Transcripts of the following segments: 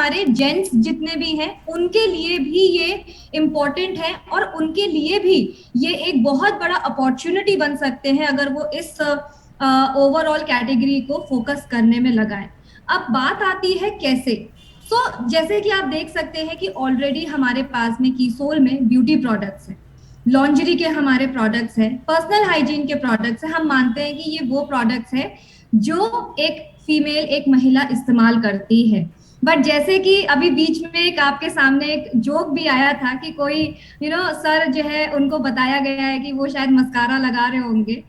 हमारे जेंट्स जितने भी हैं उनके लिए भी ये इम्पोर्टेंट है, और उनके लिए भी ये एक बहुत बड़ा अपॉर्चुनिटी बन सकते हैं अगर वो इस ओवरऑल कैटेगरी को फोकस करने में लगाएं। अब बात आती है कैसे। जैसे कि आप देख सकते हैं कि ऑलरेडी हमारे पास में कीसोल में ब्यूटी प्रोडक्ट्स हैं, लॉन्जरी के हमारे प्रोडक्ट्स हैं, पर्सनल हाइजीन के प्रोडक्ट्स हैं। हम मानते हैं कि ये वो प्रोडक्ट्स हैं जो एक फीमेल, एक महिला इस्तेमाल करती है। बट जैसे कि अभी बीच में एक आपके सामने एक जोक भी आया था कि कोई सर जो है उनको बताया गया है कि वो शायद मस्कारा लगा रहे होंगे।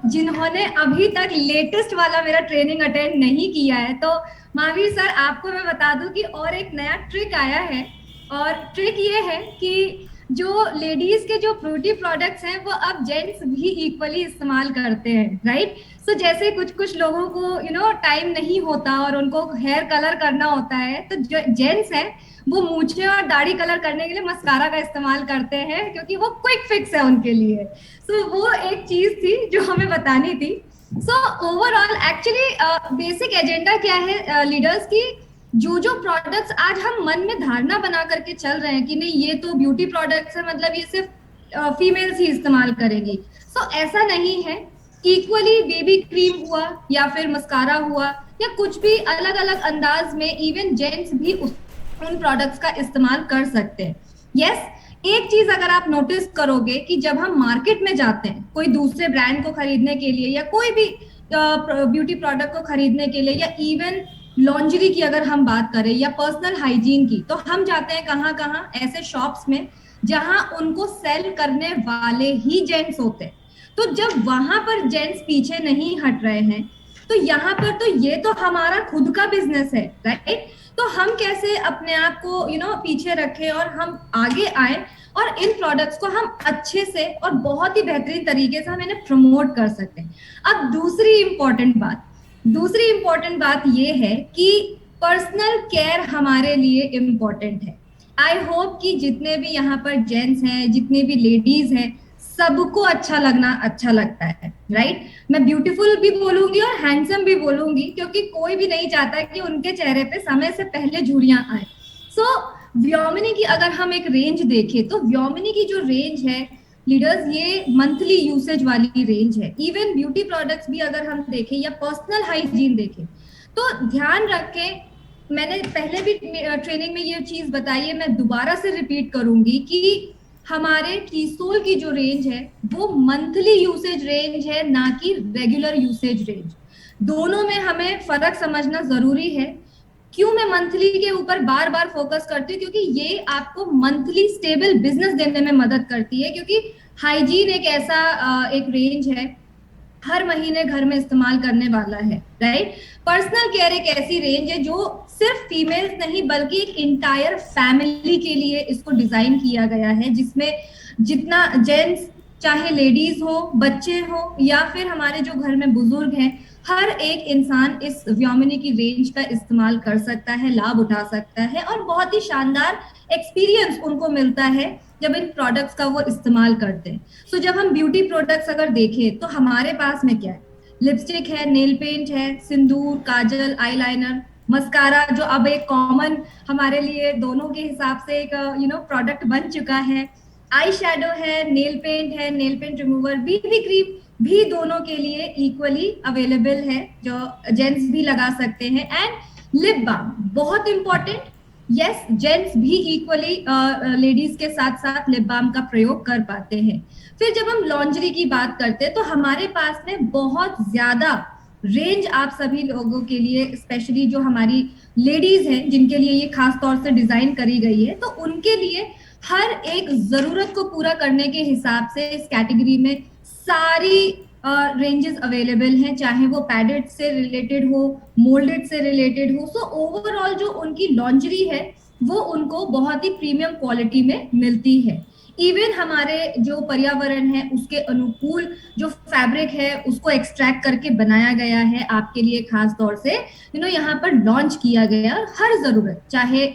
जिन्होंने अभी तक लेटेस्ट वाला मेरा ट्रेनिंग अटेंड नहीं किया है, तो महावीर सर आपको मैं बता दूं कि और एक नया ट्रिक आया है। और ट्रिक ये है कि जो लेडीज के जो ब्यूटी प्रोडक्ट्स हैं वो अब जेंट्स भी इक्वली इस्तेमाल करते हैं, राइट। जैसे कुछ कुछ लोगों को टाइम नहीं होता और उनको हेयर कलर करना होता है, तो जो जेंट्स है वो मूछे और दाढ़ी कलर करने के लिए मस्कारा का इस्तेमाल करते हैं, क्योंकि वो क्विक फिक्स है उनके लिए। वो एक चीज थी जो हमें बतानी थी। ओवरऑल एक्चुअली बेसिक एजेंडा क्या है लीडर्स की, जो जो प्रोडक्ट्स आज हम मन में धारणा बना करके चल रहे हैं कि नहीं ये तो ब्यूटी प्रोडक्ट्स है, मतलब ये सिर्फ फीमेल्स ही इस्तेमाल करेंगी। ऐसा नहीं है। इक्वली बेबी क्रीम हुआ या फिर मस्कारा हुआ या कुछ भी अलग अलग अंदाज में इवन जेंट्स भी उन प्रोडक्ट्स का इस्तेमाल कर सकते हैं। यस, एक चीज अगर आप नोटिस करोगे कि जब हम मार्केट में जाते हैं कोई दूसरे ब्रांड को खरीदने के लिए या कोई भी ब्यूटी प्रोडक्ट को खरीदने के लिए, या इवन लॉन्जरी की अगर हम बात करें या पर्सनल हाइजीन की, तो हम जाते हैं कहाँ कहाँ, ऐसे शॉप्स में जहां उनको सेल करने वाले ही जेंट्स होते हैं। तो जब वहां पर जेंट्स पीछे नहीं हट रहे हैं, तो यहाँ पर तो ये तो हमारा खुद का बिजनेस है, राइट। तो हम कैसे अपने आप को पीछे रखें और हम आगे आए और इन प्रोडक्ट्स को हम अच्छे से और बहुत ही बेहतरीन तरीके से हम इन्हें प्रमोट कर सकते हैं। अब दूसरी इंपॉर्टेंट बात ये है कि पर्सनल केयर हमारे लिए इम्पोर्टेंट है। आई होप कि जितने भी यहाँ पर जेंट्स हैं, जितने भी लेडीज हैं, सबको अच्छा लगना अच्छा लगता है, राइट। मैं ब्यूटीफुल भी बोलूंगी और हैंडसम भी बोलूंगी, क्योंकि कोई भी नहीं चाहता कि उनके चेहरे पे समय से पहले झुर्रियां आए। व्योमिनी की अगर हम एक रेंज देखें, तो व्योमिनी की जो रेंज है लीडर्स, ये मंथली यूसेज वाली रेंज है। इवन ब्यूटी प्रोडक्ट्स भी अगर हम देखें या पर्सनल हाइजीन देखें, तो ध्यान रखें, मैंने पहले भी ट्रेनिंग में ये चीज बताई है, मैं दोबारा से रिपीट करूंगी कि हमारे कीसोल की जो रेंज है वो मंथली यूसेज रेंज है, ना कि रेगुलर यूसेज रेंज। दोनों में हमें फर्क समझना जरूरी है। क्यों मैं मंथली के ऊपर बार बार फोकस करती हूँ, क्योंकि ये आपको मंथली स्टेबल बिजनेस देने में मदद करती है। क्योंकि हाइजीन एक ऐसा एक रेंज है, हर महीने घर में इस्तेमाल करने वाला है, राइट। पर्सनल केयर एक ऐसी रेंज है जो सिर्फ फीमेल्स नहीं बल्कि एक इंटायर फैमिली के लिए इसको डिजाइन किया गया है, जिसमें जितना जेंट्स, चाहे लेडीज हो, बच्चे हो या फिर हमारे जो घर में बुजुर्ग हैं, हर एक इंसान इस व्योमिनी की रेंज का इस्तेमाल कर सकता है, लाभ उठा सकता है, और बहुत ही शानदार एक्सपीरियंस उनको मिलता है जब इन प्रोडक्ट्स का वो इस्तेमाल करते हैं। जब हम ब्यूटी प्रोडक्ट्स अगर देखें तो हमारे पास में क्या है, लिपस्टिक है, नेल पेंट है, सिंदूर, काजल, आईलाइनर, मस्कारा, जो अब एक कॉमन हमारे लिए दोनों के हिसाब से एक प्रोडक्ट बन चुका है, आई शेडो है, नेल पेंट है, nail paint remover, BB cream भी दोनों के लिए इक्वली अवेलेबल है, जो जेंट्स भी लगा सकते हैं। एंड लिप बाम बहुत इंपॉर्टेंट, यस, जेंट्स भी इक्वली लेडीज के साथ साथ लिप बाम का प्रयोग कर पाते हैं। फिर जब हम लॉन्जरी की बात करते हैं तो हमारे पास में बहुत ज्यादा रेंज आप सभी लोगों के लिए, स्पेशली जो हमारी लेडीज हैं जिनके लिए ये खास तौर से डिजाइन करी गई है, तो उनके लिए हर एक जरूरत को पूरा करने के हिसाब से इस कैटेगरी में सारी रेंजेस अवेलेबल हैं, चाहे वो पैडेड से रिलेटेड हो, मोल्डेड से रिलेटेड हो। ओवरऑल जो उनकी लॉन्जरी है वो उनको बहुत ही प्रीमियम क्वालिटी में मिलती है। इवन हमारे जो पर्यावरण है उसके अनुकूल जो फैब्रिक है उसको एक्सट्रैक्ट करके बनाया गया है आपके लिए, खास तौर से यहाँ पर लॉन्च किया गया। हर जरूरत, चाहे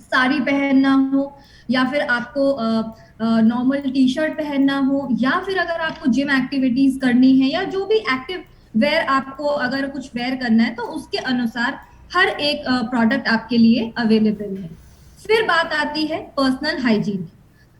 साड़ी पहनना हो या फिर आपको नॉर्मल टी शर्ट पहनना हो, या फिर अगर आपको जिम एक्टिविटीज करनी है या जो भी एक्टिव वेयर आपको अगर कुछ वेयर करना है, तो उसके अनुसार हर एक प्रोडक्ट आपके लिए अवेलेबल है। फिर बात आती है पर्सनल हाइजीन,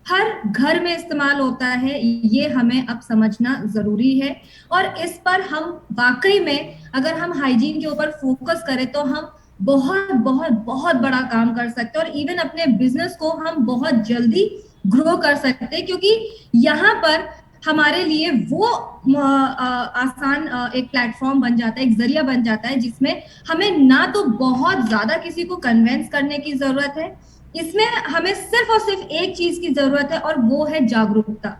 हर घर में इस्तेमाल होता है, ये हमें अब समझना जरूरी है। और इस पर हम वाकई में अगर हम हाइजीन के ऊपर फोकस करें तो हम बहुत बहुत बहुत बड़ा काम कर सकते हैं, और इवन अपने बिजनेस को हम बहुत जल्दी ग्रो कर सकते हैं, क्योंकि यहाँ पर हमारे लिए वो आसान एक प्लेटफॉर्म बन जाता है, एक जरिया बन जाता है, जिसमें हमें ना तो बहुत ज्यादा किसी को कन्वेंस करने की जरूरत है, इसमें हमें सिर्फ और सिर्फ एक चीज की जरूरत है, और वो है जागरूकता।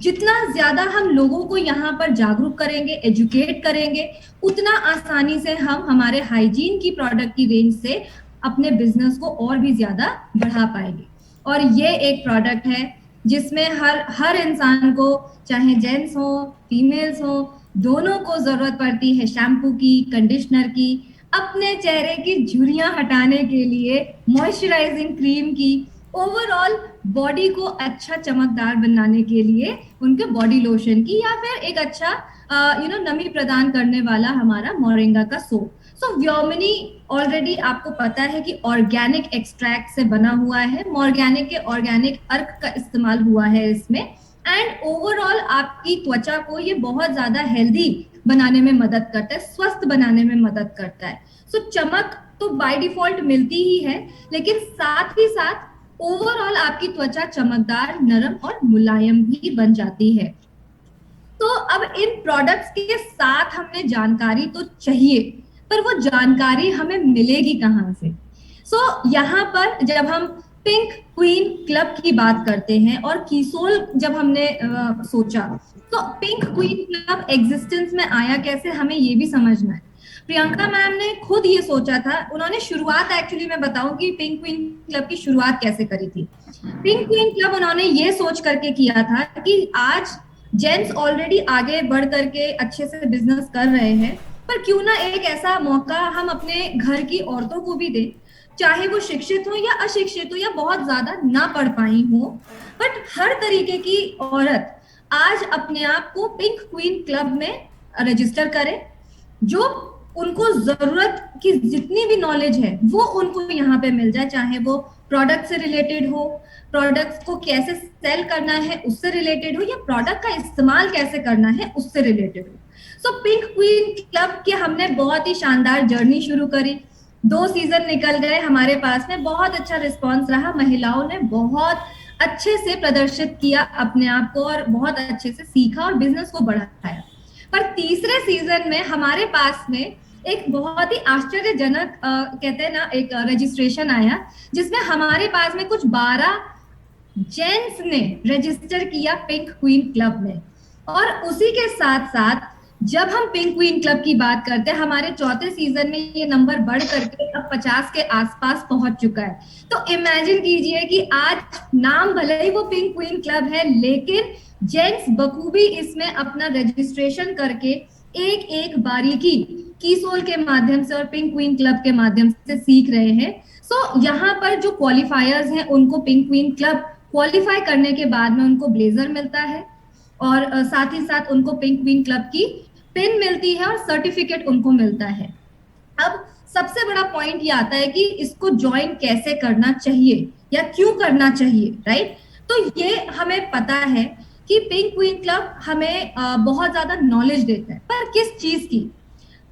जितना ज्यादा हम लोगों को यहाँ पर जागरूक करेंगे, एजुकेट करेंगे, उतना आसानी से हम हमारे हाइजीन की प्रोडक्ट की रेंज से अपने बिजनेस को और भी ज्यादा बढ़ा पाएंगे। और ये एक प्रोडक्ट है जिसमें हर हर इंसान को, चाहे जेंट्स हो फीमेल्स हो, दोनों को जरूरत पड़ती है शैम्पू की, कंडीशनर की, अपने चेहरे की झुर्रियां हटाने के लिए मॉइस्चराइजिंग क्रीम की, ओवरऑल बॉडी को अच्छा चमकदार बनाने के लिए उनके बॉडी लोशन की, या फिर एक अच्छा नमी प्रदान करने वाला हमारा मोरिंगा का सोप। सो व्योमिनी ऑलरेडी आपको पता है कि ऑर्गेनिक एक्सट्रैक्ट से बना हुआ है, ऑर्गेनिक के ऑर्गेनिक अर्क का इस्तेमाल हुआ है इसमें, एंड ओवरऑल आपकी त्वचा को ये बहुत ज्यादा हेल्दी बनाने में मदद करता है, स्वस्थ बनाने में मदद करता है। सो चमक तो बाय डिफॉल्ट मिलती ही है, लेकिन साथ ही साथ ओवरऑल आपकी त्वचा चमकदार, नरम और मुलायम भी बन जाती है। तो अब इन प्रोडक्ट्स के साथ हमें जानकारी तो चाहिए, पर वो जानकारी हमें मिलेगी कहाँ से? यहाँ पर जब हम पिंक क्वीन क्लब की बात करते हैं और कीसोल जब हमने सोचा, तो पिंक क्वीन क्लब एग्जिस्टेंस में आया कैसे, हमें ये भी समझना है। प्रियंका मैम ने खुद ये सोचा था, उन्होंने शुरुआत, एक्चुअली मैं बताऊं कि पिंक क्वीन क्लब की शुरुआत कैसे करी थी। पिंक क्वीन क्लब उन्होंने ये सोच करके किया था कि आज जेंट्स ऑलरेडी आगे बढ़ करके अच्छे से बिजनेस कर रहे हैं, पर क्यों ना एक ऐसा मौका हम अपने घर की औरतों को भी दें, चाहे वो शिक्षित हो या अशिक्षित हो या बहुत ज्यादा ना पढ़ पाई हो, बट हर तरीके की औरत आज अपने आप को पिंक क्वीन क्लब में रजिस्टर करे। जो उनको जरूरत की जितनी भी नॉलेज है वो उनको यहाँ पे मिल जाए, चाहे वो प्रोडक्ट से रिलेटेड हो, प्रोडक्ट्स को कैसे सेल करना है उससे रिलेटेड हो, या प्रोडक्ट का इस्तेमाल कैसे करना है उससे रिलेटेड हो। सो पिंक क्वीन क्लब के हमने बहुत ही शानदार जर्नी शुरू करी, 2 सीजन निकल गए हमारे पास में, बहुत अच्छा रिस्पॉन्स रहा, महिलाओं ने बहुत अच्छे से प्रदर्शित किया अपने आप को और बहुत अच्छे से सीखा और बिजनेस को बढ़ाया। पर तीसरे सीजन में हमारे पास में एक बहुत ही आश्चर्यजनक कहते हैं ना एक रजिस्ट्रेशन आया, जिसमें हमारे पास में कुछ 12 जेंट्स ने रजिस्टर किया पिंक क्वीन क्लब में। और उसी के साथ साथ जब हम पिंक क्वीन क्लब की बात करते हैं, हमारे चौथे सीजन में ये नंबर बढ़ करके अब 50 के आसपास पहुंच चुका है। तो इमेजिन कीजिए कि आज नाम भले ही वो पिंक क्वीन क्लब है, लेकिन जेंट्स बखूबी इसमें अपना रजिस्ट्रेशन करके एक एक बारीकी कीसोल के माध्यम से और पिंक क्वीन क्लब के माध्यम से सीख रहे हैं। सो यहाँ पर जो क्वालिफायर्स हैं उनको पिंक क्वीन क्लब क्वालिफाई करने के बाद में उनको ब्लेजर मिलता है, और साथ ही साथ उनको पिंक क्वीन क्लब की पिन मिलती है और सर्टिफिकेट उनको मिलता है। अब सबसे बड़ा पॉइंट ये आता है कि इसको ज्वाइन कैसे करना चाहिए या क्यों करना चाहिए, राइट? तो ये हमें पता है कि पिंक क्वीन क्लब हमें बहुत ज्यादा नॉलेज देता है, पर किस चीज की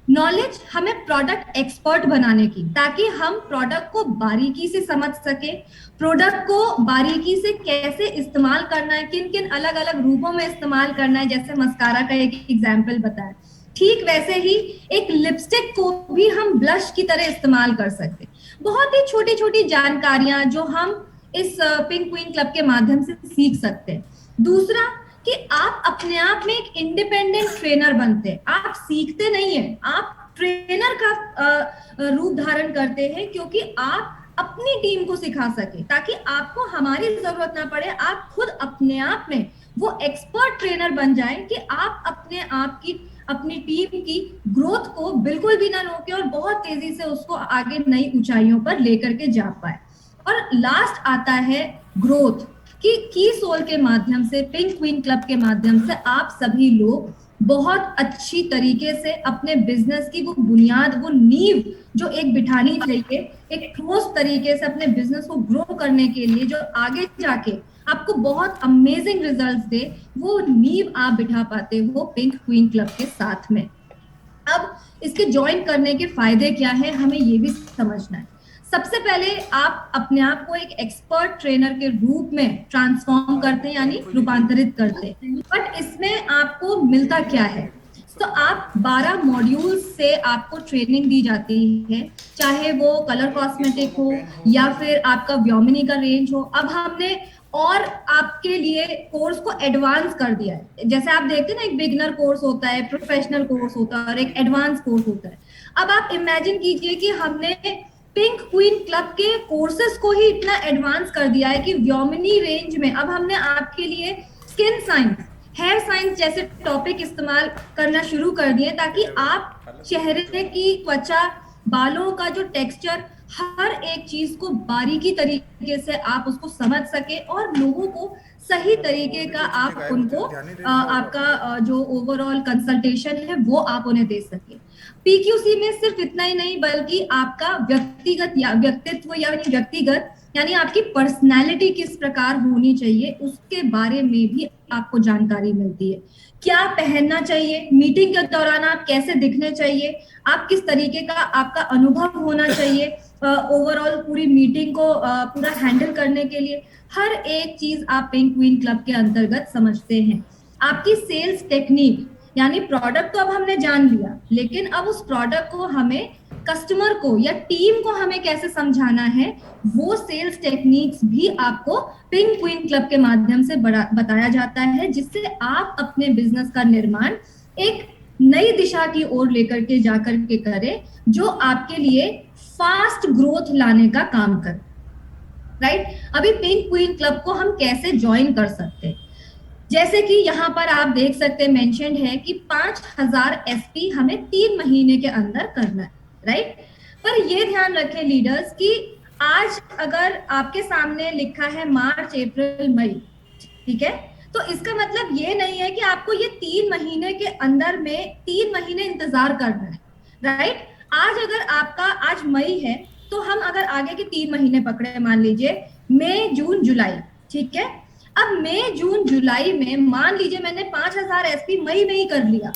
नॉलेज? हमें प्रोडक्ट एक्सपर्ट बनाने की, ताकि हम प्रोडक्ट को बारीकी से समझ सके, प्रोडक्ट को बारीकी से कैसे इस्तेमाल करना है, किन किन अलग अलग रूपों में इस्तेमाल करना है, जैसे मस्कारा का एक एग्जाम्पल बताया, ठीक वैसे ही एक लिपस्टिक को भी हम ब्लश की तरह इस्तेमाल कर सकते। बहुत ही छोटी छोटी जानकारियां जो हम इस पिंक क्वीन क्लब के माध्यम से सीख सकते हैं। दूसरा कि आप अपने आप में एक इंडिपेंडेंट ट्रेनर बनते हैं, आप सीखते नहीं है, आप ट्रेनर का रूप धारण करते हैं, क्योंकि आप अपनी टीम को सिखा सके, ताकि आपको हमारी जरूरत ना पड़े, आप खुद अपने आप में वो एक्सपर्ट ट्रेनर बन जाए कि आप अपने आप की, अपनी टीम की ग्रोथ को बिल्कुल भी ना रोके और बहुत तेजी से उसको आगे नई ऊंचाइयों पर लेकर के जा पाए। और लास्ट आता है ग्रोथ, कि कीसोल के माध्यम से, पिंक क्वीन क्लब के माध्यम से आप सभी लोग बहुत अच्छी तरीके से अपने बिजनेस की वो बुनियाद, वो नींव जो एक बिठानी चाहिए, एक ठोस तरीके से अपने बिजनेस को ग्रो करने के लिए, जो आगे जाके आपको बहुत अमेजिंग रिजल्ट्स दे, वो नींव आप बिठा पाते हो पिंक क्वीन क्लब के साथ में। अब इसके ज्वाइन करने के फायदे क्या है, हमें ये भी समझना है। सबसे पहले आप अपने आप को एक एक्सपर्ट ट्रेनर के रूप में ट्रांसफॉर्म करते हैं, यानी रूपांतरित करते हैं। बट इसमें आपको मिलता क्या है? तो आप 12 मॉड्यूल से आपको ट्रेनिंग दी जाती है, चाहे वो कलर कॉस्मेटिक हो या फिर आपका व्योमिनी का रेंज हो। अब हमने और आपके लिए कोर्स को एडवांस कर दिया है। जैसे आप देखते हैं ना, एक बिगिनर कोर्स होता है, प्रोफेशनल कोर्स होता है और एक एडवांस कोर्स होता है। अब आप इमेजिन कीजिए कि हमने पिंक क्वीन क्लब के कोर्सेज को ही इतना एडवांस कर दिया है कि व्योमिनी रेंज में अब हमने आपके लिए स्किन साइंस, हेयर साइंस जैसे टॉपिक इस्तेमाल करना शुरू कर दिए, ताकि आप चेहरे की त्वचा, बालों का जो टेक्सचर, हर एक चीज को बारीकी तरीके से आप उसको समझ सके और लोगों को सही तरीके का आप उनको आपका जो ओवरऑल कंसल्टेशन है वो आप उन्हें दे सके। पीक्यूसी में सिर्फ इतना ही नहीं, बल्कि आपका व्यक्तिगत या व्यक्तित्व यानी आपकी पर्सनैलिटी किस प्रकार होनी चाहिए उसके बारे में भी आपको जानकारी मिलती है। क्या पहनना चाहिए, मीटिंग के दौरान आप कैसे दिखने चाहिए, आप किस तरीके का आपका अनुभव होना चाहिए ओवरऑल पूरी मीटिंग को पूरा हैंडल करने के लिए, हर एक चीज आप पिंक क्वीन क्लब के अंतर्गत समझते हैं। आपकी सेल्स टेक्निक, यानी प्रोडक्ट तो अब हमने जान लिया, लेकिन अब उस प्रोडक्ट को हमें कस्टमर को या टीम को हमें कैसे समझाना है, वो सेल्स टेक्निक्स भी आपको पिंक क्वीन क्लब के माध्यम से बताया जाता है, जिससे आप अपने बिजनेस का निर्माण एक नई दिशा की ओर लेकर के जाकर के करें, जो आपके लिए फास्ट ग्रोथ लाने का काम करे। राइट? अभी पिंक क्वीन क्लब को हम कैसे ज्वाइन कर सकते हैं? जैसे कि यहाँ पर आप देख सकते हैं, मेंशन्ड है कि 5000 एसपी हमें 3 महीने के अंदर करना है। राइट? पर ये ध्यान रखें लीडर्स कि आज अगर आपके सामने लिखा है मार्च, अप्रैल, मई, ठीक है, तो इसका मतलब ये नहीं है कि आपको ये 3 महीने के अंदर में 3 महीने इंतजार करना है। राइट? आज अगर आपका आज मई है, तो हम अगर आगे के 3 महीने पकड़े, मान लीजिए मई, जून, जुलाई, ठीक है। अब मई, जून, जुलाई में मान लीजिए मैंने 5000 एसपी मई में ही कर लिया,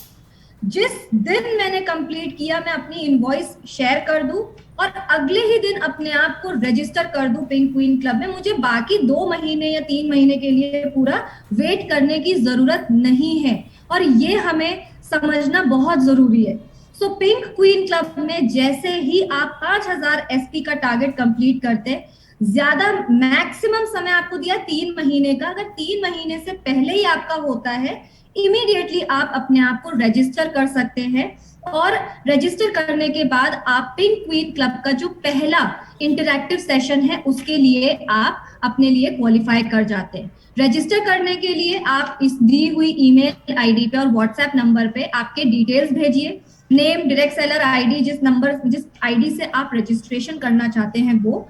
जिस दिन मैंने कंप्लीट किया मैं अपनी इनवॉइस शेयर कर दूं और अगले ही दिन अपने आप को रजिस्टर कर दूं पिंक क्वीन क्लब में, मुझे बाकी 2 महीने या 3 महीने के लिए पूरा वेट करने की जरूरत नहीं है। और ये हमें समझना बहुत जरूरी है। सो पिंक क्वीन क्लब में जैसे ही आप 5000 एसपी का टारगेट कंप्लीट करते, ज्यादा मैक्सिमम समय आपको दिया 3 महीने का, अगर 3 महीने से पहले ही आपका होता है, इमीडिएटली आप अपने आप को रजिस्टर कर सकते हैं। और रजिस्टर करने के बाद आप पिंक क्वीन क्लब का जो पहला इंटरैक्टिव सेशन है उसके लिए आप अपने लिए क्वालिफाई कर जाते हैं। रजिस्टर करने के लिए आप इस दी हुई ईमेल आईडी पे और व्हाट्सएप नंबर पे आपके डिटेल्स भेजिए, नेम, डायरेक्ट सेलर आईडी, जिस आईडी से आप रजिस्ट्रेशन करना चाहते हैं वो,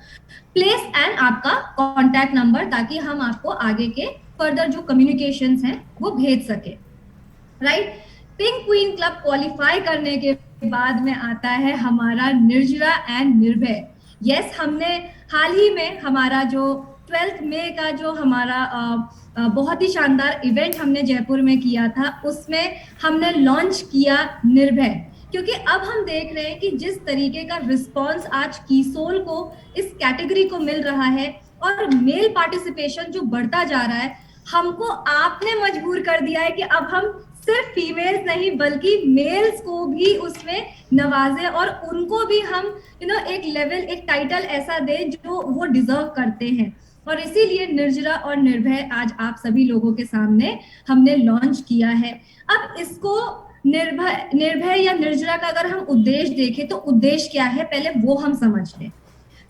प्लेस एंड आपका कॉन्टैक्ट नंबर, ताकि हम आपको आगे के फर्दर जो कम्युनिकेशंस हैं वो भेज सके। Right? Pink queen club qualify करने के बाद में आता है हमारा निर्जरा एंड निर्भय। यस, हमने हाल ही में हमारा जो 12 मई का जो हमारा बहुत ही शानदार इवेंट हमने जयपुर में किया था, उसमें हमने लॉन्च किया निर्भय, क्योंकि अब हम देख रहे हैं कि जिस तरीके का रिस्पॉन्स आज कीसोल को इस कैटेगरी को मिल रहा है और मेल पार्टिसिपेशन जो बढ़ता जा रहा है, हमको आपने मजबूर कर दिया है कि अब हम सिर्फ फीमेल्स नहीं बल्कि मेल्स को भी उसमें नवाजे और उनको भी हम एक लेवल, एक टाइटल ऐसा दें जो वो डिजर्व करते हैं। और इसीलिए निर्जरा और निर्भय आज आप सभी लोगों के सामने हमने लॉन्च किया है। अब इसको निर्भय या निर्जरा का अगर हम उद्देश्य देखें तो उद्देश्य क्या है, पहले वो हम समझ लें।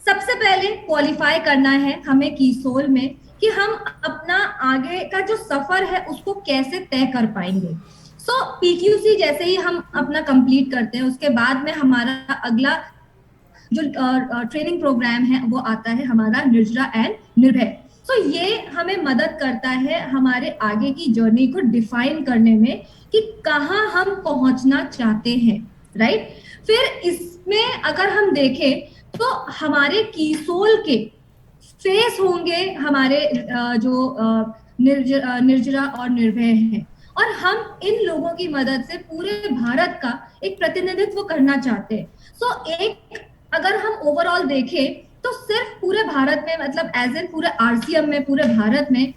सबसे पहले क्वालिफाई करना है हमें कीसोल में कि हम अपना आगे का जो सफर है उसको कैसे तय कर पाएंगे। सो पीक्यूसी जैसे ही हम अपना कंप्लीट करते हैं, उसके बाद में हमारा अगला जो ट्रेनिंग प्रोग्राम है वो आता है हमारा निर्जरा एंड निर्भय। सो ये हमें मदद करता है हमारे आगे की जर्नी को डिफाइन करने में कि कहाँ हम पहुंचना चाहते हैं, राइट। फिर इसमें अगर हम देखें तो हमारे कीसोल के फेस होंगे हमारे जो निर्जरा और निर्भय हैं, और हम इन लोगों की मदद से पूरे भारत का एक प्रतिनिधित्व करना चाहते हैं। सो एक अगर हम ओवरऑल देखें तो सिर्फ पूरे भारत में, मतलब एज एन पूरे आरसीएम में, पूरे भारत में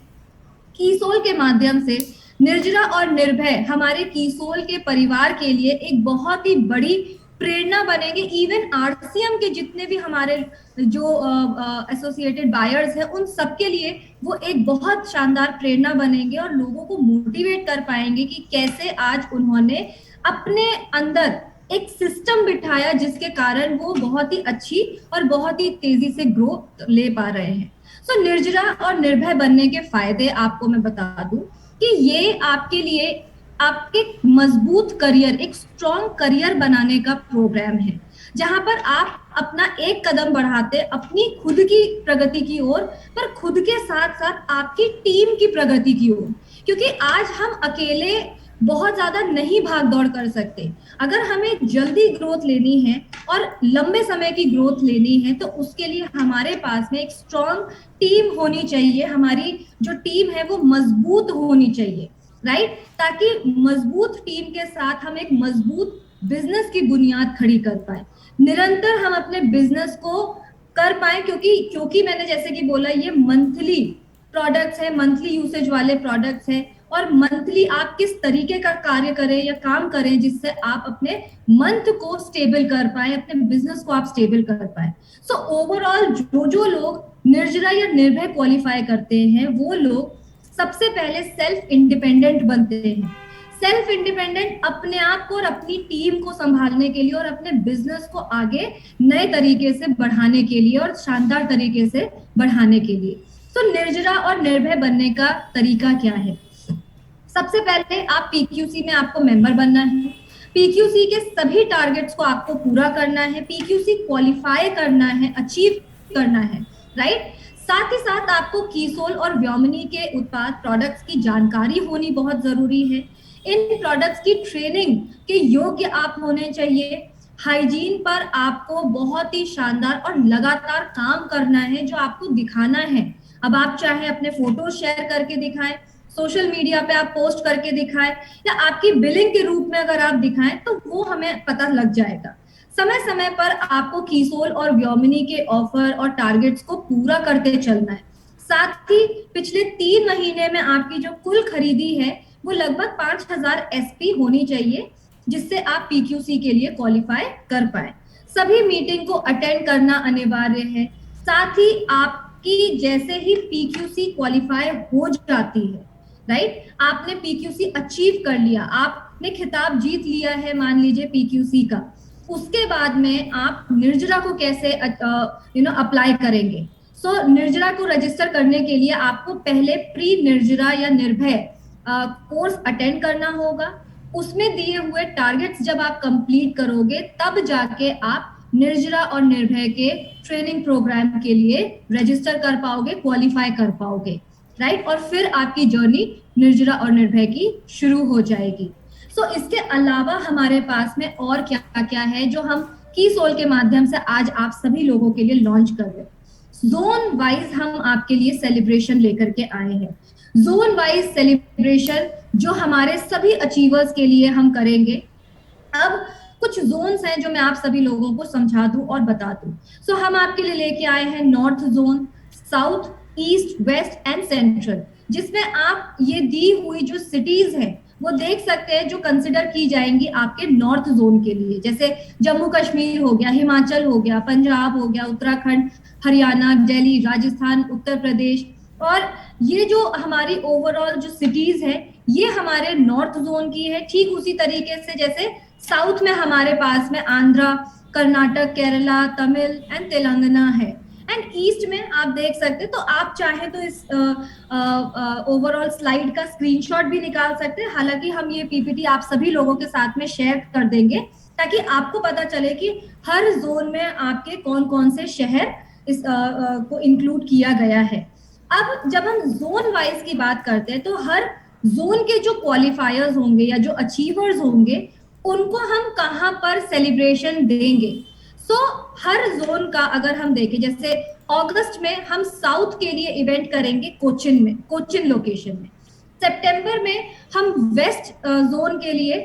कीसोल के माध्यम से निर्जरा और निर्भय हमारे कीसोल के परिवार के लिए एक बहुत ही बड़ी प्रेरणा बनेंगे। इवन आरसीएम के जितने भी हमारे जो एसोसिएटेड बायर्स हैं उन सबके लिए वो एक बहुत शानदार प्रेरणा बनेंगे और लोगों को मोटिवेट कर पाएंगे कि कैसे आज उन्होंने अपने अंदर एक सिस्टम बिठाया जिसके कारण वो बहुत ही अच्छी और बहुत ही तेजी से ग्रोथ ले पा रहे हैं। सो निर्जरा और निर्भय बनने के फायदे आपको मैं बता दूं कि ये आपके लिए आपके मजबूत करियर, एक स्ट्रॉन्ग करियर बनाने का प्रोग्राम है, जहां पर आप अपना एक कदम बढ़ाते अपनी खुद की प्रगति की ओर, पर खुद के साथ साथ आपकी टीम की प्रगति की ओर। क्योंकि आज हम अकेले बहुत ज्यादा नहीं भाग दौड़ कर सकते। अगर हमें जल्दी ग्रोथ लेनी है और लंबे समय की ग्रोथ लेनी है तो उसके लिए हमारे पास में एक स्ट्रॉन्ग टीम होनी चाहिए। हमारी जो टीम है वो मजबूत होनी चाहिए, राइट, ताकि मजबूत टीम के साथ हम एक मजबूत बिजनेस की बुनियाद खड़ी कर पाए, निरंतर हम अपने बिजनेस को कर पाए। क्योंकि मैंने जैसे कि बोला ये मंथली प्रोडक्ट्स है, मंथली यूसेज वाले प्रोडक्ट्स है, और मंथली आप किस तरीके का कार्य करें या काम करें जिससे आप अपने मंथ को स्टेबल कर पाए, अपने बिजनेस को आप स्टेबल कर पाए। सो ओवरऑल जो लोग निर्जरा या निर्भय क्वालिफाई करते हैं वो लोग सबसे पहले सेल्फ इंडिपेंडेंट बनते हैं। सेल्फ इंडिपेंडेंट अपने आप को और अपनी टीम को संभालने के लिए और अपने बिजनेस को आगे नए तरीके से बढ़ाने के लिए और शानदार तरीके से बढ़ाने के लिए। तो निर्जरा और निर्भय बनने का तरीका क्या है? सबसे पहले आप पीक्यूसी में आपको मेंबर बनना है। पीक्यूसी के सभी टारगेट्स को आपको पूरा करना है, पीक्यूसी क्वालिफाई करना है, अचीव करना है, राइट। साथ ही साथ आपको कीसोल और व्योमिनी के उत्पाद प्रोडक्ट्स की जानकारी होनी बहुत जरूरी है। इन प्रोडक्ट्स की ट्रेनिंग के योग्य आप होने चाहिए। हाइजीन पर आपको बहुत ही शानदार और लगातार काम करना है, जो आपको दिखाना है। अब आप चाहे अपने फोटो शेयर करके दिखाएं, सोशल मीडिया पे आप पोस्ट करके दिखाएं, या आपकी बिलिंग के रूप में अगर आप दिखाएं तो वो हमें पता लग जाएगा। समय समय पर आपको कीसोल और व्योमिनी के ऑफर और टारगेट्स को पूरा करते चलना है। साथ ही पिछले 3 महीने में आपकी जो कुल खरीदी है वो लगभग 5000 एसपी होनी चाहिए, जिससे आप पीक्यूसी के लिए क्वालिफाई कर पाए। सभी मीटिंग को अटेंड करना अनिवार्य है। साथ ही आपकी जैसे ही पीक्यूसी क्वालिफाई हो जाती है, राइट, आपने पीक्यूसी अचीव कर लिया, आपने खिताब जीत लिया है मान लीजिए पीक्यूसी का, उसके बाद में आप निर्जरा को कैसे अप्लाई करेंगे। सो निर्जरा को रजिस्टर करने के लिए आपको पहले प्री निर्जरा या निर्भय कोर्स अटेंड करना होगा। उसमें दिए हुए टारगेट्स जब आप कंप्लीट करोगे तब जाके आप निर्जरा और निर्भय के ट्रेनिंग प्रोग्राम के लिए रजिस्टर कर पाओगे, क्वालिफाई कर पाओगे, राइट। और फिर आपकी जर्नी निर्जरा और निर्भय की शुरू हो जाएगी। सो इसके अलावा हमारे पास में और क्या क्या है जो हम कीसोल के माध्यम से आज आप सभी लोगों के लिए लॉन्च कर रहे हैं। जोन वाइज हम आपके लिए सेलिब्रेशन लेकर के आए हैं। जोन वाइज सेलिब्रेशन जो हमारे सभी अचीवर्स के लिए हम करेंगे। अब कुछ जोन्स हैं जो मैं आप सभी लोगों को समझा दूं और बता दूं। सो हम आपके लिए लेके आए हैं north zone, south, east, west and central, जिसमें आप ये दी हुई जो सिटीज हैं वो देख सकते हैं जो कंसिडर की जाएंगी आपके नॉर्थ जोन के लिए, जैसे जम्मू कश्मीर हो गया, हिमाचल हो गया, पंजाब हो गया, उत्तराखंड, हरियाणा, दिल्ली, राजस्थान, उत्तर प्रदेश। और ये जो हमारी ओवरऑल जो सिटीज है ये हमारे नॉर्थ जोन की है। ठीक उसी तरीके से जैसे साउथ में हमारे पास में आंध्रा, कर्नाटक, केरला, तमिल एंड तेलंगाना है। एंड ईस्ट में आप देख सकते हैं, तो आप चाहे तो इस ओवरऑल स्लाइड का स्क्रीनशॉट भी निकाल सकते हैं। हालांकि हम ये पीपीटी आप सभी लोगों के साथ में शेयर कर देंगे ताकि आपको पता चले कि हर जोन में आपके कौन कौन से शहर इस को इंक्लूड किया गया है। अब जब हम जोन वाइज की बात करते हैं तो हर जोन के जो क्वालिफायर्स होंगे या जो अचीवर्स होंगे उनको हम कहाँ पर सेलिब्रेशन देंगे। सो हर जोन का अगर हम देखें, जैसे अगस्त में हम साउथ के लिए इवेंट करेंगे कोचिन में, कोचिन लोकेशन में। सितंबर में हम वेस्ट जोन के लिए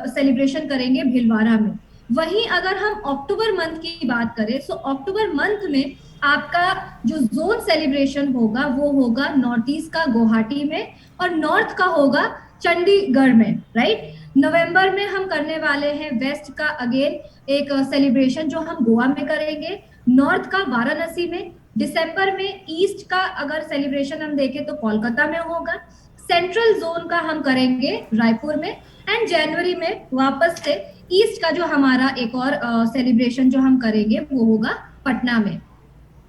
सेलिब्रेशन करेंगे भिलवाड़ा में। वहीं अगर हम अक्टूबर मंथ की बात करें तो अक्टूबर मंथ में आपका जो जोन सेलिब्रेशन होगा वो होगा नॉर्थ ईस्ट का गुवाहाटी में और नॉर्थ का होगा चंडीगढ़ में, राइट। नवंबर में हम करने वाले हैं वेस्ट का अगेन एक सेलिब्रेशन जो हम गोवा में करेंगे, नॉर्थ का वाराणसी में। दिसंबर में ईस्ट का अगर सेलिब्रेशन हम देखें तो कोलकाता में होगा। सेंट्रल जोन का हम करेंगे रायपुर में। एंड जनवरी में वापस से ईस्ट का जो हमारा एक और सेलिब्रेशन जो हम करेंगे वो होगा पटना में।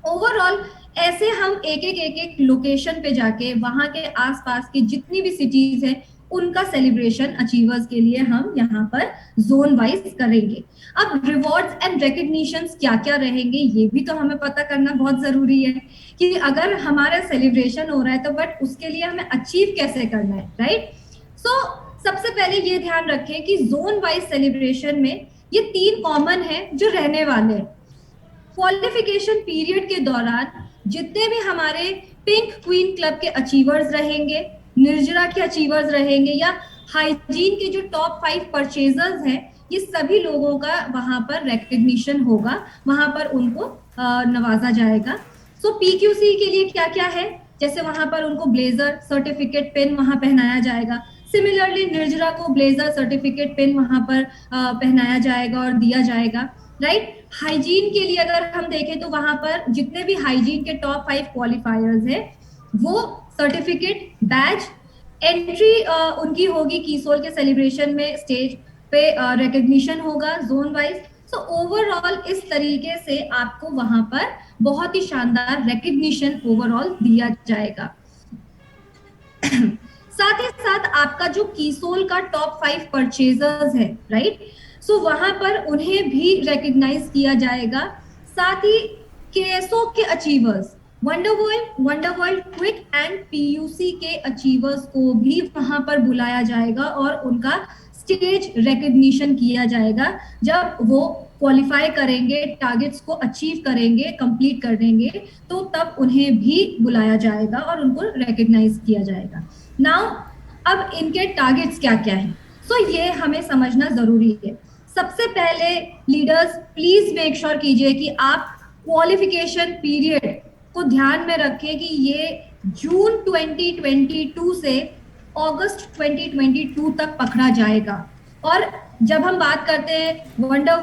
ओवरऑल ऐसे हम एक एक लोकेशन पे जाके वहां के आसपास की जितनी भी सिटीज है उनका सेलिब्रेशन अचीवर्स के लिए हम यहाँ पर जोन वाइज करेंगे। अब रिवॉर्ड्स एंड रिकग्निशंस क्या क्या रहेंगे ये भी तो हमें पता करना बहुत जरूरी है कि अगर हमारा सेलिब्रेशन हो रहा है तो बट उसके लिए हमें अचीव कैसे करना है, राइट। सो सबसे पहले ये ध्यान रखें कि जोन वाइज सेलिब्रेशन में ये 3 कॉमन है जो रहने वाले हैं। क्वालिफिकेशन पीरियड के दौरान जितने भी हमारे पिंक क्वीन क्लब के अचीवर्स रहेंगे, निर्जरा के अचीवर्स रहेंगे या हाइजीन के जो टॉप 5 परचेजर्स हैं, ये सभी लोगों का वहां पर रिकग्निशन होगा, वहां पर उनको नवाजा जाएगा। सो पीक्यूसी के लिए क्या क्या है, जैसे वहां पर उनको ब्लेजर सर्टिफिकेट पेन वहां पहनाया जाएगा। सिमिलरली निर्जरा को ब्लेजर सर्टिफिकेट पेन वहां पर पहनाया जाएगा और दिया जाएगा, राइट। हाइजीन के लिए अगर हम देखें तो वहां पर जितने भी हाइजीन के टॉप 5 क्वालिफायर्स है वो सर्टिफिकेट बैज एंट्री उनकी होगी कीसोल के सेलिब्रेशन में, स्टेज पे रिकग्निशन होगा जोन वाइज। सो ओवरऑल इस तरीके से आपको वहां पर बहुत ही शानदार रिकग्निशन ओवरऑल दिया जाएगा। साथ ही साथ आपका जो कीसोल का टॉप 5 परचेजर्स है, राइट, सो वहां पर उन्हें भी रिकग्नाइज किया जाएगा। साथ ही केएसओ के achievers, wonder world quick and PUC के अचीवर्स को भी वहां पर बुलाया जाएगा और उनका स्टेज रिकग्निशन किया जाएगा। जब वो क्वालिफाई करेंगे, टारगेट्स को अचीव करेंगे, कंप्लीट कर देंगे, तो तब उन्हें भी बुलाया जाएगा और उनको रिकग्नाइज किया जाएगा। नाउ अब इनके टारगेट्स क्या क्या हैं, सो ये हमें समझना जरूरी है। सबसे पहले लीडर्स प्लीज मेक श्योर कीजिए कि आप क्वालिफिकेशन पीरियड को ध्यान में रखें कि ये जून 2022 से अगस्त 2022 तक पकड़ा जाएगा। और जब हम बात करते हैं वंडर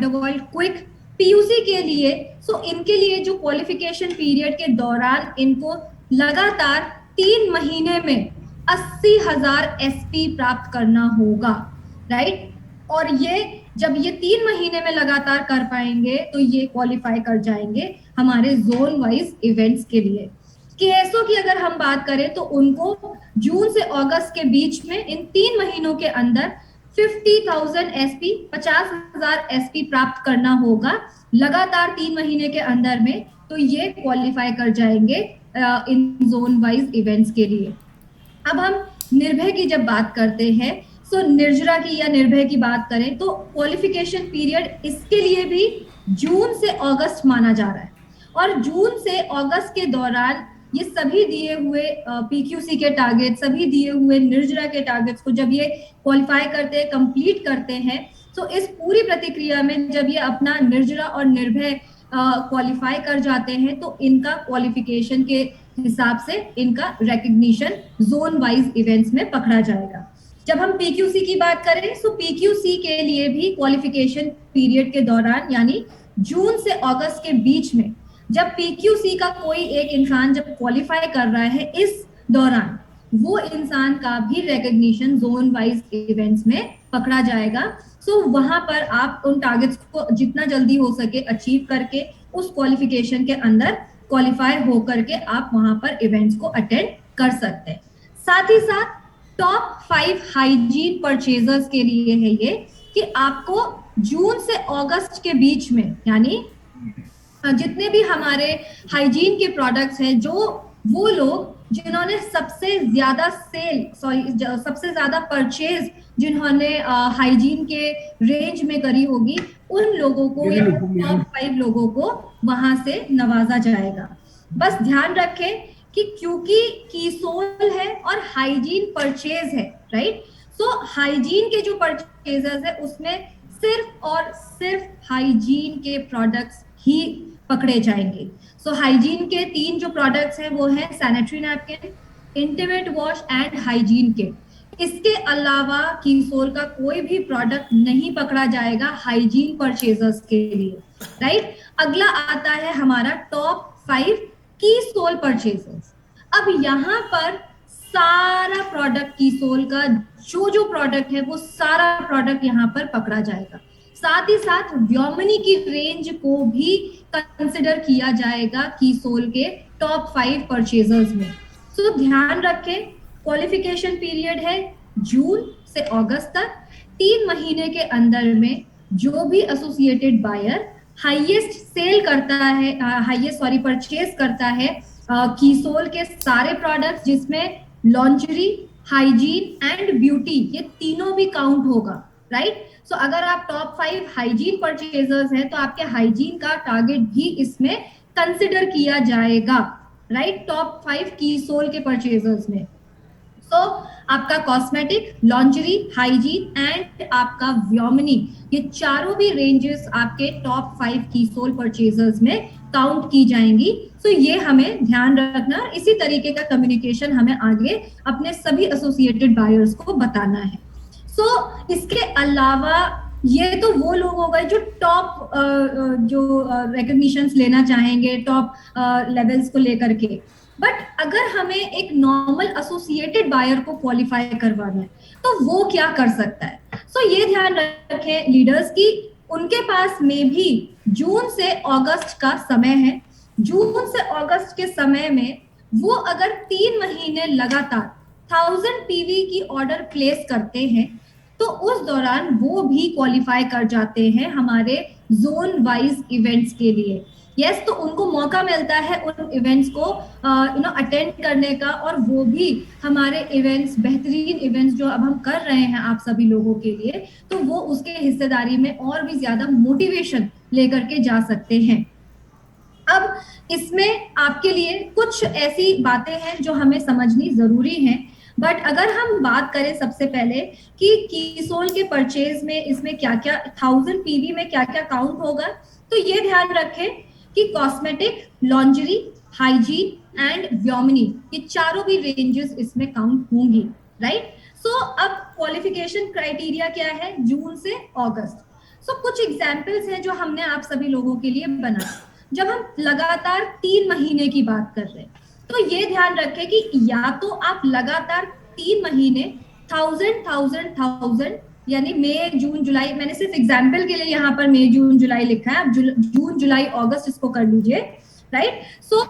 वर्ल्ड क्विक पीयूसी के लिए, सो इनके लिए जो क्वालिफिकेशन पीरियड के दौरान इनको लगातार 3 महीने में 80,000 एसपी प्राप्त करना होगा, राइट। और ये जब ये 3 महीने में लगातार कर पाएंगे तो ये क्वालिफाई कर जाएंगे हमारे जोन वाइज इवेंट्स के लिए। केएसओ की अगर हम बात करें तो उनको जून से अगस्त के बीच में इन 3 महीनों के अंदर 50,000 एसपी 50,000 एसपी प्राप्त करना होगा लगातार 3 महीने के अंदर में, तो ये क्वालिफाई कर जाएंगे इन जोन वाइज इवेंट्स के लिए। अब हम निर्भय की जब बात करते हैं, सो निर्जरा की या निर्भय की बात करें तो क्वालिफिकेशन पीरियड इसके लिए भी जून से अगस्त माना जा रहा है। और जून से अगस्त के दौरान ये सभी दिए हुए पीक्यूसी के टारगेट, सभी दिए हुए निर्जरा के टारगेट्स को जब ये क्वालिफाई करते हैं, कंप्लीट करते हैं, तो इस पूरी प्रतिक्रिया में जब ये अपना निर्जरा और निर्भय क्वालिफाई कर जाते हैं तो इनका क्वालिफिकेशन के हिसाब से इनका रिकग्निशन जोन वाइज इवेंट्स में पकड़ा जाएगा। जब हम पीक्यूसी की बात करें तो पीक्यूसी के लिए भी क्वालिफिकेशन पीरियड के दौरान यानी जून से अगस्त के बीच में जब पीक्यूसी का कोई एक इंसान जब क्वालिफाई कर रहा है, इस दौरान वो इंसान का भी रिकग्निशन जोन वाइज इवेंट्स में पकड़ा जाएगा। सो वहां पर आप उन टारगेट्स को जितना जल्दी हो सके अचीव करके उस क्वालिफिकेशन के अंदर क्वालिफाई होकर के आप वहां पर इवेंट्स को अटेंड कर सकते हैं। साथ ही साथ टॉप 5 हाइजीन परचेजर्स के लिए है ये कि आपको जून से अगस्त के बीच में यानी जितने भी हमारे हाइजीन के प्रोडक्ट्स हैं जो वो लोग जिन्होंने सबसे ज्यादा परचेज जिन्होंने हाइजीन के रेंज में करी होगी, उन लोगों को या टॉप 5 लोगों को वहां से नवाजा जाएगा। बस ध्यान रखें कि क्योंकि कीसोल है और हाइजीन परचेज है, राइट, सो हाइजीन के जो परचेजर्स है उसमें सिर्फ और सिर्फ हाइजीन के प्रोडक्ट्स ही पकड़े जाएंगे। सो हाइजीन के 3 जो प्रोडक्ट्स हैं वो हैं sanitary napkin, intimate wash and hygiene kit. इसके अलावा कीसोल का कोई भी प्रोडक्ट नहीं पकड़ा जाएगा हाइजीन परचेजर्स के लिए, राइट। अगला आता है हमारा टॉप 5 कीसोल परचेजर्स। अब यहाँ पर सारा प्रोडक्ट कीसोल का जो प्रोडक्ट है वो सारा प्रोडक्ट यहाँ पर पकड़ा जाएगा। साथ ही साथ व्योमिनी की रेंज को भी कंसिडर किया जाएगा कीसोल के टॉप 5 परचेजर्स में। तो ध्यान रखें, क्वालिफिकेशन पीरियड है जून से अगस्त तक। 3 महीने के अंदर में जो भी एसोसिएटेड बायर हाईएस्ट परचेज करता है कीसोल के सारे प्रोडक्ट्स, जिसमें लॉन्जरी, हाइजीन एंड ब्यूटी, ये तीनों भी काउंट होगा, राइट। सो अगर आप टॉप 5 हाइजीन परचेजर्स हैं तो आपके हाइजीन का टारगेट भी इसमें कंसिडर किया जाएगा, राइट, टॉप 5 कीसोल के परचेजर्स में। सो आपका कॉस्मेटिक, लॉन्जरी, हाइजीन एंड आपका व्योमिनी, ये चारों भी रेंजेस आपके टॉप 5 कीसोल परचेजर्स में काउंट की जाएंगी। तो ये हमें ध्यान रखना, इसी तरीके का कम्युनिकेशन हमें आगे अपने सभी एसोसिएटेड बायर्स को बताना है। सो इसके अलावा ये तो वो लोग हो गए जो टॉप रिकॉग्निशंस लेना चाहेंगे टॉप लेवल्स को लेकर के। बट अगर हमें एक नॉर्मल एसोसिएटेड बायर को क्वालिफाई करवाना है तो वो क्या कर सकता है? सो ये ध्यान रखें लीडर्स की उनके पास में भी जून से अगस्त का समय है। जून से अगस्त के समय में वो अगर 3 महीने लगातार 1000 पीवी की ऑर्डर प्लेस करते हैं तो उस दौरान वो भी क्वालिफाई कर जाते हैं हमारे जोन वाइज इवेंट्स के लिए। यस, तो उनको मौका मिलता है उन इवेंट्स को अटेंड करने का, और वो भी हमारे इवेंट्स, बेहतरीन इवेंट्स जो अब हम कर रहे हैं आप सभी लोगों के लिए, तो वो उसके हिस्सेदारी में और भी ज्यादा मोटिवेशन लेकर के जा सकते हैं। अब इसमें आपके लिए कुछ ऐसी बातें हैं जो हमें समझनी जरूरी है। बट अगर हम बात करें सबसे पहले कि कीसोल के परचेज में इसमें क्या क्या 1000 पीवी में क्या क्या काउंट होगा, तो ये ध्यान रखें कि कॉस्मेटिक, लॉन्जरी, हाइजीन एंड व्योमिनी, ये चारों भी रेंजेस इसमें काउंट होंगी, राइट। सो अब क्वालिफिकेशन क्राइटेरिया क्या है जून से अगस्त। सो कुछ एग्जांपल्स हैं जो हमने आप सभी लोगों के लिए बनाए। जब हम लगातार 3 महीने की बात कर रहे हैं तो ये ध्यान रखें कि या तो आप लगातार 3 महीने 1000 यानी मई, जून, जुलाई, मैंने सिर्फ एग्जाम्पल के लिए यहाँ पर मई, जून, जुलाई लिखा है, आप जून, जुलाई, अगस्त इसको कर लीजिए, राइट। सो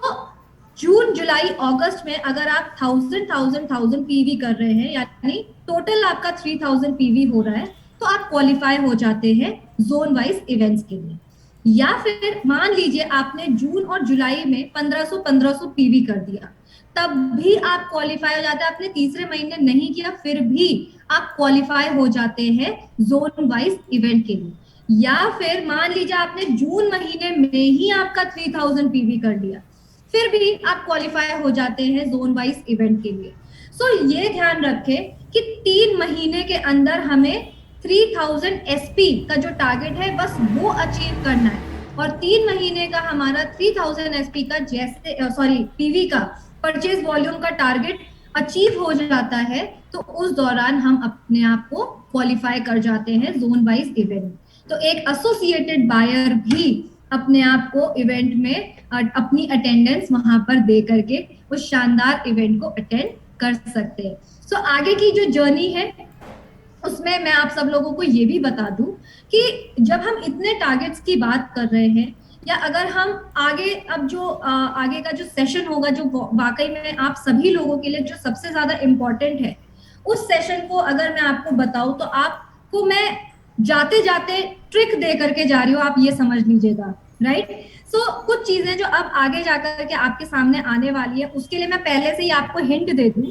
जून, जुलाई, अगस्त में अगर आप 1000 पीवी कर रहे हैं, यानी टोटल आपका 3000 पीवी हो रहा है, तो आप क्वालिफाई हो जाते हैं जोन वाइज इवेंट्स के लिए। या फिर मान लीजिए आपने जून और जुलाई में 1500 पीवी कर दिया, तब भी आप क्वालिफाई हो जाते हैं। आपने तीसरे महीने नहीं किया, फिर भी आप क्वालिफाई हो जाते हैं जोन वाइज इवेंट के लिए। या फिर मान लीजिए आपने जून महीने में ही आपका 3000 पीवी कर लिया, फिर भी आप क्वालिफाई हो जाते हैं जोन वाइज इवेंट के लिए। सो ये ध्यान रखें कि 3 महीने के अंदर हमें 3000 एसपी का जो टारगेट है बस वो अचीव करना है, और 3 महीने का हमारा 3000 एसपी का पीवी का परचेज वॉल्यूम का टारगेट अचीव हो जाता है, तो उस दौरान हम अपने आप को क्वालिफाई कर जाते हैं जोन वाइज इवेंट। तो एक एसोसिएटेड बायर भी अपने आप को इवेंट में अपनी अटेंडेंस वहां पर दे करके उस शानदार इवेंट को अटेंड कर सकते हैं। सो आगे की जो जर्नी है उसमें मैं आप सब लोगों को ये भी बता दूं कि जब हम इतने टारगेट्स की बात कर रहे हैं, या अगर हम आगे अब जो आगे का जो सेशन होगा जो वाकई में आप सभी लोगों के लिए जो सबसे ज्यादा इम्पोर्टेंट है, उस सेशन को अगर मैं आपको बताऊं तो आपको मैं जाते जाते ट्रिक दे करके जा रही हूँ, आप ये समझ लीजिएगा। राइट। सो कुछ चीजें जो अब आगे जाकर के आपके सामने आने वाली है, उसके लिए मैं पहले से ही आपको हिंट दे दूं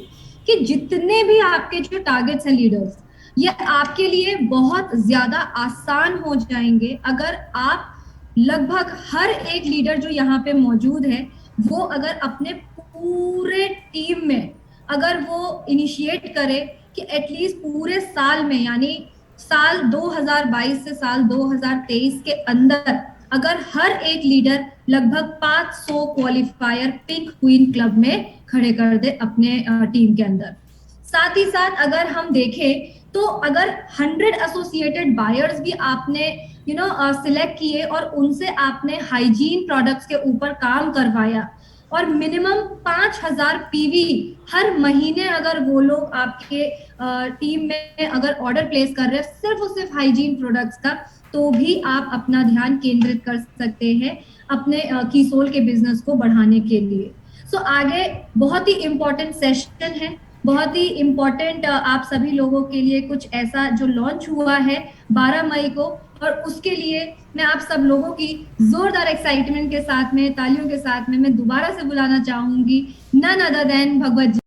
कि जितने भी आपके जो टारगेट्स हैं लीडर्स, ये आपके लिए बहुत ज्यादा आसान हो जाएंगे अगर आप लगभग हर एक लीडर जो यहाँ पे मौजूद है, वो अगर अपने पूरे टीम में अगर वो इनिशिएट करे कि एटलीस्ट पूरे साल में, यानी साल 2022 से साल 2023 के अंदर अगर हर एक लीडर लगभग 500 क्वालिफायर पिंक क्वीन क्लब में खड़े कर दे अपने टीम के अंदर। साथ ही साथ अगर हम देखें तो अगर 100 एसोसिएटेड बायर्स भी आपने सिलेक्ट किए और उनसे आपने हाइजीन प्रोडक्ट्स के ऊपर काम करवाया और मिनिमम 5,000 पीवी हर महीने अगर वो लोग आपके टीम में अगर ऑर्डर प्लेस कर रहे हैं सिर्फ और सिर्फ हाइजीन प्रोडक्ट्स का, तो भी आप अपना ध्यान केंद्रित कर सकते हैं अपने कीसोल के बिजनेस को बढ़ाने के लिए। सो आगे बहुत ही इंपॉर्टेंट सेशन है, बहुत ही इंपॉर्टेंट आप सभी लोगों के लिए कुछ ऐसा जो लॉन्च हुआ है 12 मई को, और उसके लिए मैं आप सब लोगों की जोरदार एक्साइटमेंट के साथ में, तालियों के साथ में मैं दोबारा से बुलाना चाहूंगी नन अदर देन भगवत जी।